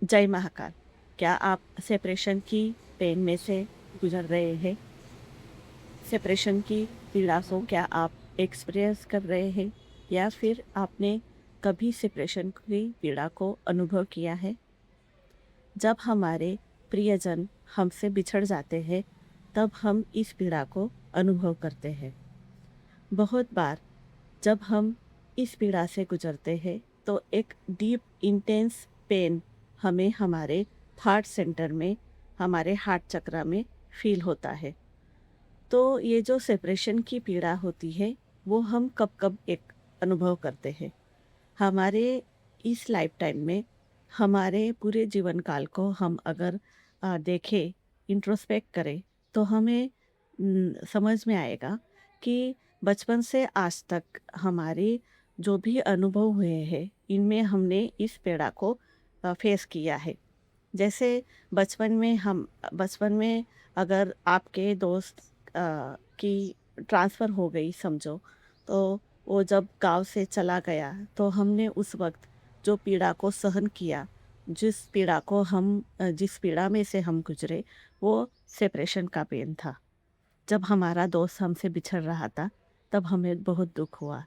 जय महाकाल। क्या आप सेपरेशन की पेन में से गुजर रहे हैं? सेपरेशन की पीड़ा को क्या आप एक्सपीरियंस कर रहे हैं, या फिर आपने कभी सेपरेशन की पीड़ा को अनुभव किया है? जब हमारे प्रियजन हमसे बिछड़ जाते हैं, तब हम इस पीड़ा को अनुभव करते हैं। बहुत बार जब हम इस पीड़ा से गुजरते हैं, तो एक डीप इंटेंस पेन हमें हमारे हार्ट सेंटर में, हमारे हार्ट चक्र में फील होता है। तो ये जो सेपरेशन की पीड़ा होती है, वो हम कब कब एक अनुभव करते हैं। हमारे इस लाइफ टाइम में, हमारे पूरे जीवन काल को हम अगर देखें, इंट्रोस्पेक्ट करें, तो हमें समझ में आएगा कि बचपन से आज तक हमारे जो भी अनुभव हुए हैं, इनमें हमने इस पीड़ा को फेस किया है। जैसे बचपन में अगर आपके दोस्त की ट्रांसफ़र हो गई समझो, तो वो जब गाँव से चला गया, तो हमने उस वक़्त जो पीड़ा को सहन किया, जिस पीड़ा में से हम गुज़रे, वो सेपरेशन का पेन था। जब हमारा दोस्त हमसे बिछड़ रहा था, तब हमें बहुत दुःख हुआ।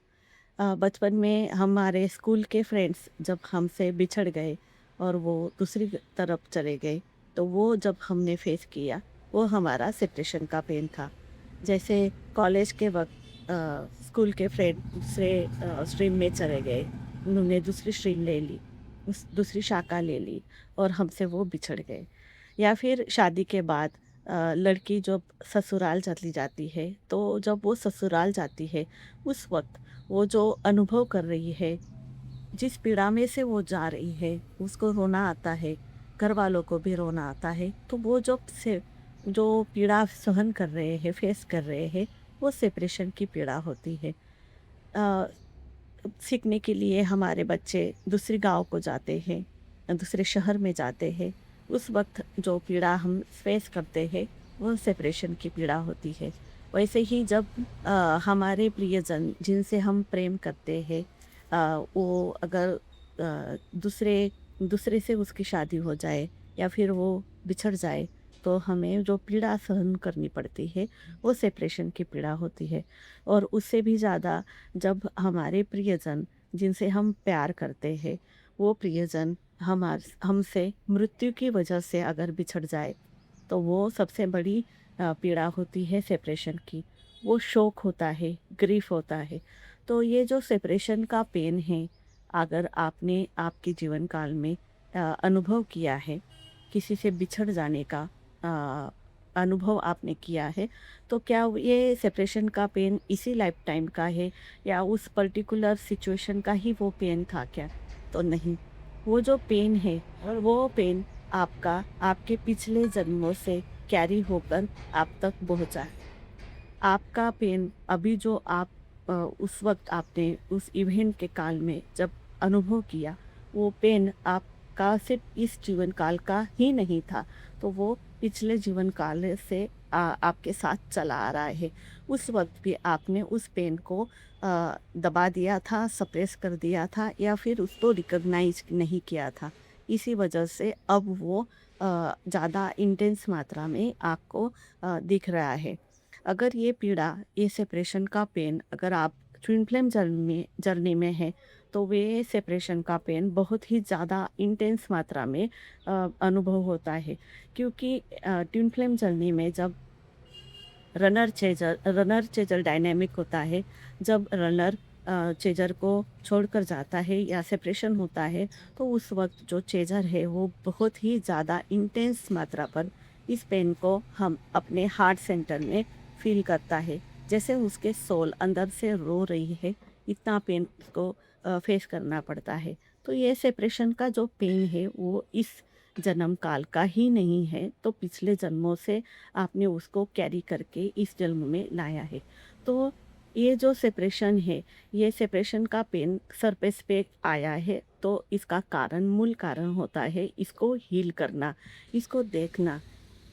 बचपन में हमारे स्कूल के फ्रेंड्स जब हमसे बिछड़ गए और वो दूसरी तरफ चले गए, तो वो जब हमने फेस किया, वो हमारा सेपरेशन का पेन था। जैसे कॉलेज के वक्त स्कूल के फ्रेंड दूसरे स्ट्रीम में चले गए, उन्होंने दूसरी स्ट्रीम ले ली, दूसरी शाखा ले ली, और हमसे वो बिछड़ गए। या फिर शादी के बाद लड़की जब ससुराल चली जाती है, तो जब वो ससुराल जाती है, उस वक्त वो जो अनुभव कर रही है, जिस पीड़ा में से वो जा रही है, उसको रोना आता है, घर वालों को भी रोना आता है। तो वो जो पीड़ा सहन कर रहे हैं, फेस कर रहे हैं, वो सेपरेशन की पीड़ा होती है। अ, सीखने के लिए हमारे बच्चे दूसरे गांव को जाते हैं, दूसरे शहर में जाते हैं, उस वक्त जो पीड़ा हम फेस करते हैं, वो सेपरेशन की पीड़ा होती है। वैसे ही जब हमारे प्रियजन जिनसे हम प्रेम करते हैं, वो अगर दूसरे दूसरे से उसकी शादी हो जाए, या फिर वो बिछड़ जाए, तो हमें जो पीड़ा सहन करनी पड़ती है, वो सेपरेशन की पीड़ा होती है। और उससे भी ज़्यादा जब हमारे प्रियजन जिनसे हम प्यार करते हैं, वो प्रियजन हमसे मृत्यु की वजह से अगर बिछड़ जाए, तो वो सबसे बड़ी पीड़ा होती है सेपरेशन की। वो शोक होता है, ग्रीफ होता है। तो ये जो सेपरेशन का पेन है, अगर आपने आपके जीवन काल में अनुभव किया है, किसी से बिछड़ जाने का अ, अनुभव आपने किया है, तो क्या ये सेपरेशन का पेन इसी लाइफ टाइम का है, या उस पर्टिकुलर सिचुएशन का ही वो पेन था क्या? तो नहीं, वो जो पेन है, और वो पेन आपका आपके पिछले जन्मों से कैरी होकर आप तक पहुंचा है। आपका पेन अभी जो आप उस वक़्त आपने उस इवेंट के काल में जब अनुभव किया, वो पेन आपका सिर्फ़ इस जीवन काल का ही नहीं था, तो वो पिछले जीवन काल से आपके साथ चला आ रहा है। उस वक़्त भी आपने उस पेन को दबा दिया था, सप्रेस कर दिया था, या फिर उसको रिकॉग्नाइज़ नहीं किया था। इसी वजह से अब वो ज़्यादा इंटेंस मात्रा में आपको दिख रहा है। अगर ये पीड़ा, ये सेपरेशन का पेन अगर आप ट्विन फ्लेम जर्नी में है, तो वे सेपरेशन का पेन बहुत ही ज़्यादा इंटेंस मात्रा में अनुभव होता है। क्योंकि ट्विन फ्लेम जर्नी में जब रनर चेजर डायनामिक होता है, जब रनर चेजर को छोड़कर जाता है या सेपरेशन होता है, तो उस वक्त जो चेजर है वो बहुत ही ज़्यादा इंटेंस मात्रा पर इस पेन को हम अपने हार्ट सेंटर में फील करता है। जैसे उसके सोल अंदर से रो रही है, इतना पेन उसको फेस करना पड़ता है। तो ये सेपरेशन का जो पेन है, वो इस जन्म काल का ही नहीं है, तो पिछले जन्मों से आपने उसको कैरी करके इस जन्म में लाया है। तो ये जो सेपरेशन है, ये सेपरेशन का पेन सरफेस पे आया है, तो इसका कारण, मूल कारण होता है इसको हील करना, इसको देखना,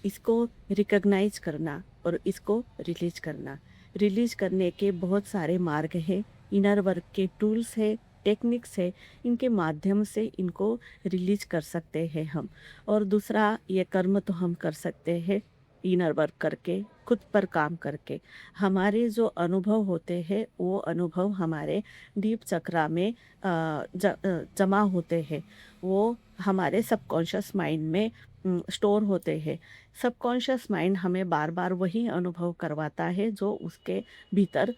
इसको रिकॉग्नाइज करना, और इसको रिलीज करना। रिलीज करने के बहुत सारे मार्ग हैं, इनर वर्क के टूल्स है, टेक्निक्स है, इनके माध्यम से इनको रिलीज कर सकते हैं हम। और दूसरा, ये कर्म तो हम कर सकते हैं इनर वर्क करके, खुद पर काम करके। हमारे जो अनुभव होते हैं वो अनुभव हमारे डीप चक्रा में जमा होते हैं। वो हमारे सबकॉन्शियस माइंड में स्टोर होते हैं। सबकॉन्शियस माइंड हमें बार बार वही अनुभव करवाता है जो उसके भीतर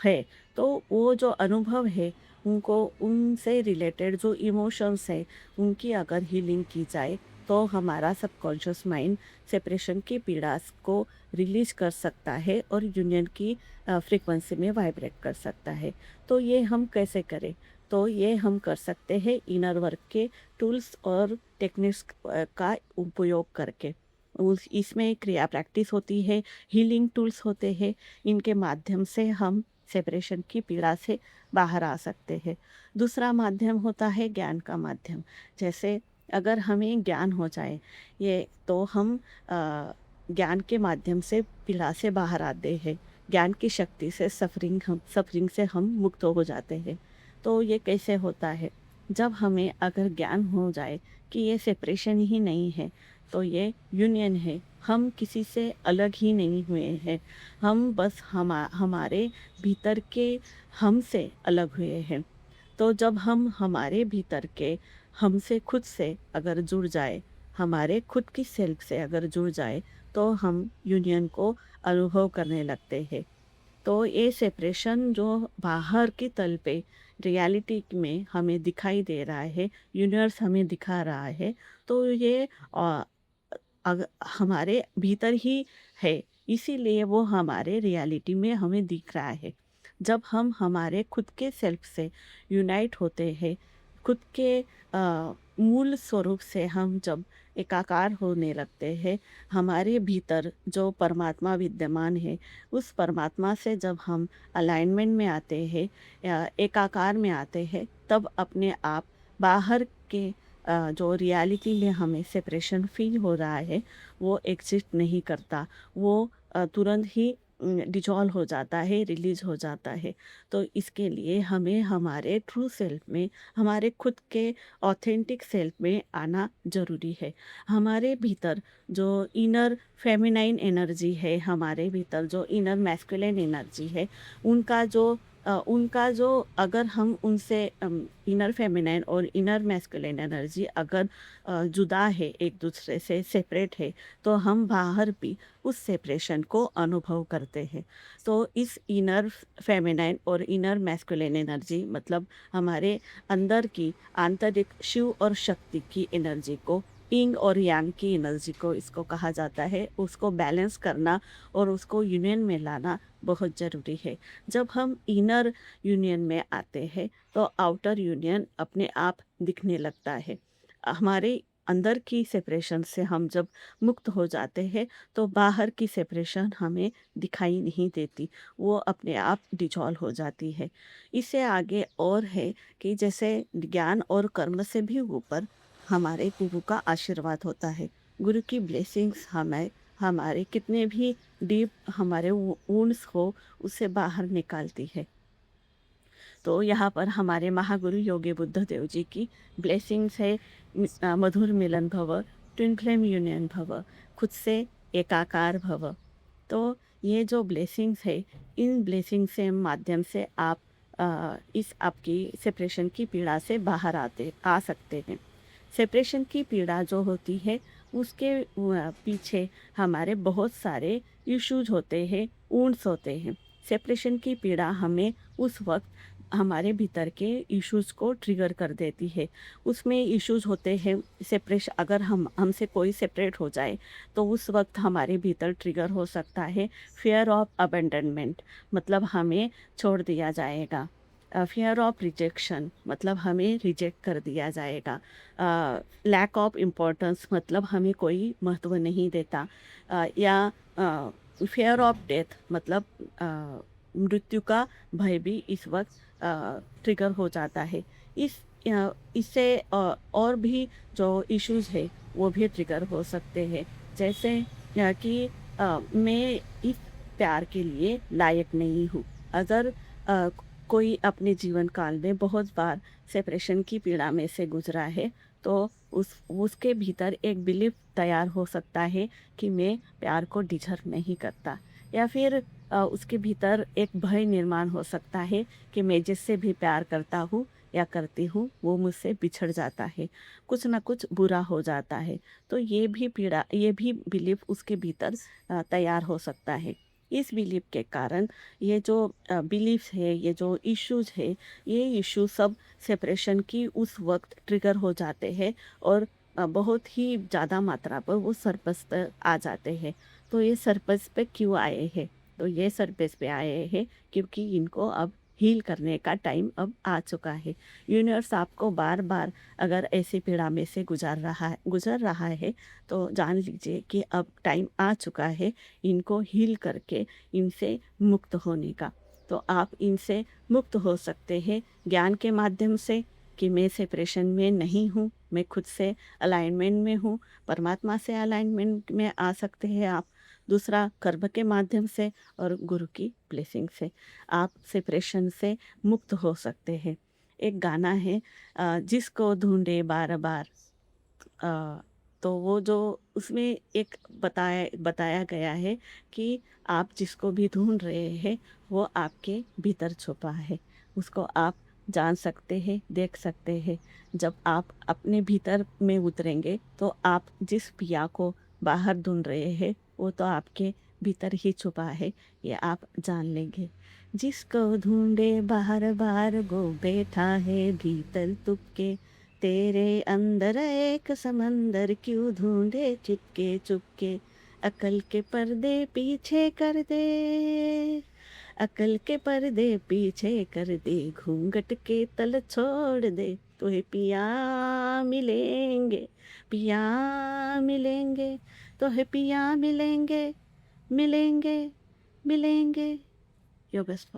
है। तो वो जो अनुभव है, उनको उनसे रिलेटेड जो इमोशंस है, उनकी अगर हीलिंग की जाए तो हमारा सबकॉन्शियस माइंड सेपरेशन की पीड़ा को रिलीज कर सकता है और यूनियन की फ्रीक्वेंसी में वाइब्रेट कर सकता है। तो ये हम कैसे करें? तो ये हम कर सकते हैं इनर वर्क के टूल्स और टेक्निक्स का उपयोग करके। उस इसमें क्रिया प्रैक्टिस होती है, हीलिंग टूल्स होते हैं, इनके माध्यम से हम सेपरेशन की पीड़ा से बाहर आ सकते हैं। दूसरा माध्यम होता है ज्ञान का माध्यम। जैसे अगर हमें ज्ञान हो जाए, ये तो हम ज्ञान के माध्यम से पीड़ा से बाहर आते हैं। ज्ञान की शक्ति से सफरिंग से हम मुक्त हो जाते हैं। तो ये कैसे होता है? जब हमें अगर ज्ञान हो जाए कि ये सेपरेशन ही नहीं है, तो ये यूनियन है। हम किसी से अलग ही नहीं हुए हैं। हम बस हमारे भीतर के हम से अलग हुए हैं। तो जब हम हमारे भीतर के हमसे खुद से अगर जुड़ जाए, हमारे खुद की सेल्फ से अगर जुड़ जाए, तो हम यूनियन को अनुभव करने लगते हैं। तो ये सेपरेशन जो बाहर की तल पे रियलिटी में हमें दिखाई दे रहा है, यूनिवर्स हमें दिखा रहा है, तो ये हमारे भीतर ही है। इसीलिए वो हमारे रियलिटी में हमें दिख रहा है। जब हम हमारे खुद के सेल्फ से यूनाइट होते हैं, खुद के मूल स्वरूप से हम जब एकाकार होने लगते हैं, हमारे भीतर जो परमात्मा विद्यमान है, उस परमात्मा से जब हम अलाइनमेंट में आते हैं या एकाकार में आते हैं, तब अपने आप बाहर के जो रियलिटी में हमें सेपरेशन फील हो रहा है, वो एग्जिस्ट नहीं करता। वो तुरंत ही डिजॉल्व हो जाता है, रिलीज हो जाता है। तो इसके लिए हमें हमारे ट्रू सेल्फ में, हमारे खुद के ऑथेंटिक सेल्फ में आना ज़रूरी है। हमारे भीतर जो इनर फेमिनाइन एनर्जी है, हमारे भीतर जो इनर मैस्कुलिन एनर्जी है, उनका जो अगर हम उनसे इनर फेमिनाइन और इनर मैस्कुलिन एनर्जी अगर जुदा है, एक दूसरे से सेपरेट है, तो हम बाहर भी उस सेपरेशन को अनुभव करते हैं। तो इस इनर फेमिनाइन और इनर मैस्कुलिन एनर्जी मतलब हमारे अंदर की आंतरिक शिव और शक्ति की एनर्जी को, यिंग और यांग की एनर्जी को इसको कहा जाता है, उसको बैलेंस करना और उसको यूनियन में लाना बहुत ज़रूरी है। जब हम इनर यूनियन में आते हैं, तो आउटर यूनियन अपने आप दिखने लगता है। हमारे अंदर की सेपरेशन से हम जब मुक्त हो जाते हैं, तो बाहर की सेपरेशन हमें दिखाई नहीं देती, वो अपने आप डिजॉल्व हो जाती है। इससे आगे और है कि जैसे ज्ञान और कर्म से भी ऊपर हमारे गुरु का आशीर्वाद होता है। गुरु की ब्लेसिंग्स हमें हमारे कितने भी डीप हमारे वुंड्स हो, उसे बाहर निकालती है। तो यहाँ पर हमारे महागुरु योगी बुद्ध देव जी की ब्लेसिंग्स है। मधुर मिलन भव, ट्विन फ्लेम यूनियन भव, खुद से एकाकार भव। तो ये जो ब्लेसिंग्स है, इन ब्लेसिंग से माध्यम से आप इस आपकी सेपरेशन की पीड़ा से बाहर आ सकते हैं। सेपरेशन की पीड़ा जो होती है, उसके पीछे हमारे बहुत सारे इश्यूज होते हैं, वुंड्स होते हैं। सेपरेशन की पीड़ा हमें उस वक्त हमारे भीतर के इश्यूज को ट्रिगर कर देती है। उसमें इश्यूज होते हैं सेपरेशन, अगर हमसे कोई सेपरेट हो जाए, तो उस वक्त हमारे भीतर ट्रिगर हो सकता है फियर ऑफ अबेंडनमेंट, मतलब हमें छोड़ दिया जाएगा। फियर ऑफ रिजेक्शन मतलब हमें रिजेक्ट कर दिया जाएगा। लैक ऑफ इम्पोर्टेंस मतलब हमें कोई महत्व नहीं देता। या फियर ऑफ डेथ मतलब मृत्यु का भय भी इस वक्त ट्रिगर हो जाता है। इससे और भी जो इश्यूज है वो भी ट्रिगर हो सकते हैं। जैसे कि मैं इस प्यार के लिए लायक नहीं हूँ। अगर कोई अपने जीवन काल में बहुत बार सेपरेशन की पीड़ा में से गुजरा है, तो उसके भीतर एक बिलीफ तैयार हो सकता है कि मैं प्यार को डिजर्व नहीं करता, या फिर उसके भीतर एक भय निर्माण हो सकता है कि मैं जिससे भी प्यार करता हूँ या करती हूँ वो मुझसे बिछड़ जाता है, कुछ ना कुछ बुरा हो जाता है। तो ये भी बिलीफ उसके भीतर तैयार हो सकता है। इस बिलीफ के कारण ये जो बिलीफ्स है, ये जो इश्यूज है, ये इश्यू सब सेपरेशन की उस वक्त ट्रिगर हो जाते हैं और बहुत ही ज़्यादा मात्रा पर वो सरपस पर आ जाते हैं। तो ये सरपस पे क्यों आए हैं? तो ये सरपस पे आए हैं क्योंकि इनको अब हील करने का टाइम अब आ चुका है। यूनिवर्स आपको बार बार अगर ऐसी पीड़ा में से गुजर रहा है, तो जान लीजिए कि अब टाइम आ चुका है इनको हील करके इनसे मुक्त होने का। तो आप इनसे मुक्त हो सकते हैं ज्ञान के माध्यम से कि मैं सेपरेशन में नहीं हूँ, मैं खुद से अलाइनमेंट में हूँ, परमात्मा से अलाइनमेंट में आ सकते हैं आप। दूसरा कर्म के माध्यम से और गुरु की ब्लेसिंग से आप सेपरेशन से मुक्त हो सकते हैं। एक गाना है जिसको ढूंढे बार बार, अ, तो वो जो उसमें एक बताया गया है कि आप जिसको भी ढूंढ रहे हैं वो आपके भीतर छुपा है, उसको आप जान सकते हैं, देख सकते हैं। जब आप अपने भीतर में उतरेंगे तो आप जिस पिया को बाहर ढूंढ रहे हैं वो तो आपके भीतर ही छुपा है, ये आप जान लेंगे। जिसको ढूंढे बाहर बार वो बैठा है भीतर तुपके, तेरे अंदर एक समंदर क्यों ढूंढे चुपके चुपके, अकल के पर्दे पीछे कर दे, अकल के पर्दे पीछे कर दे, घूंघट के तल छोड़ दे, तुहे पिया मिलेंगे, पिया मिलेंगे, तुहे पिया मिलेंगे, मिलेंगे, मिलेंगे। Your best.